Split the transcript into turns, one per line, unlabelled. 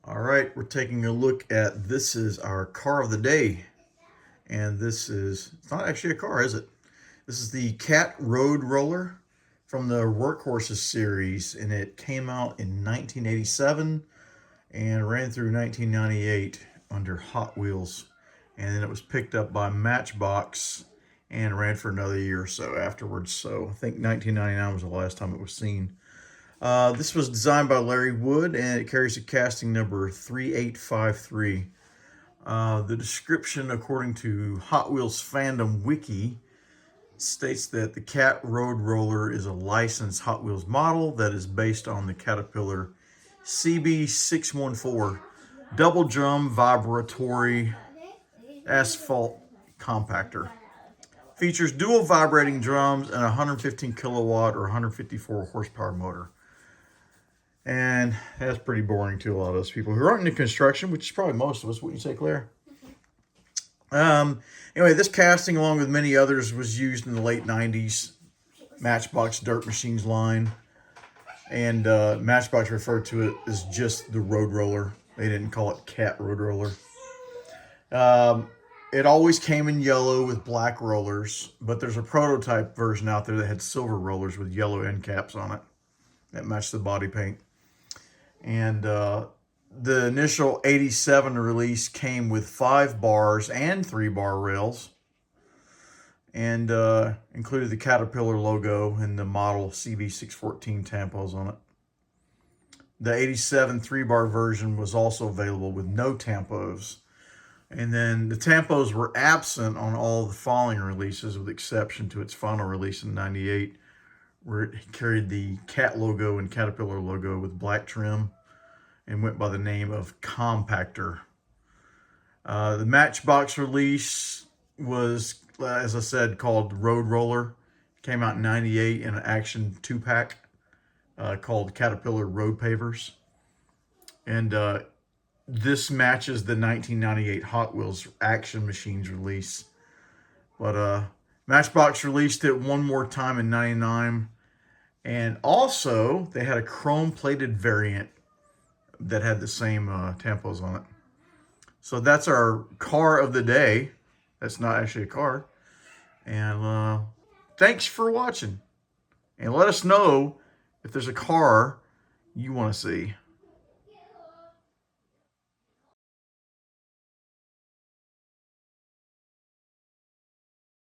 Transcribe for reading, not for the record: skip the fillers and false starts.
All right, we're taking a look at, this is our car of the day. And it's not actually a car, is it? This is the Cat Road Roller from the Workhorses series, and it came out in 1987 and ran through 1998 under Hot Wheels. And then it was picked up by Matchbox and ran for another year or so afterwards. So I think 1999 was the last time it was seen. This was designed by Larry Wood, and it carries a casting number 3853. The description, according to Hot Wheels Fandom Wiki, states that the Cat Road Roller is a licensed Hot Wheels model that is based on the Caterpillar CB614 double drum vibratory asphalt compactor. Features dual vibrating drums and a 115 kilowatt or 154 horsepower motor. And that's pretty boring to a lot of those people who aren't into construction, which is probably most of us. Wouldn't you say, Claire? Anyway, this casting, along with many others, was used in the late 90s Matchbox Dirt Machines line. And Matchbox referred to it as just the Road Roller. They didn't call it Cat Road Roller. It always came in yellow with black rollers, but there's a prototype version out there that had silver rollers with yellow end caps on it that matched the body paint. And the initial 87 release came with 5 bars and 3 bar rails, and included the Caterpillar logo and the model CB614 tampos on it. The 87 3-bar version was also available with no tampos. And then the tampos were absent on all the following releases, with exception to its final release in 98, where it carried the Cat logo and Caterpillar logo with black trim and went by the name of Compactor. The Matchbox release was, as I said, called Road Roller. Came out in 98 in an action 2-pack called Caterpillar Road Pavers. And this matches the 1998 Hot Wheels Action Machines release. But Matchbox released it one more time in 99. And also, they had a chrome-plated variant that had the same tampos on it. So that's our car of the day. That's not actually a car. And thanks for watching. And let us know if there's a car you want to see.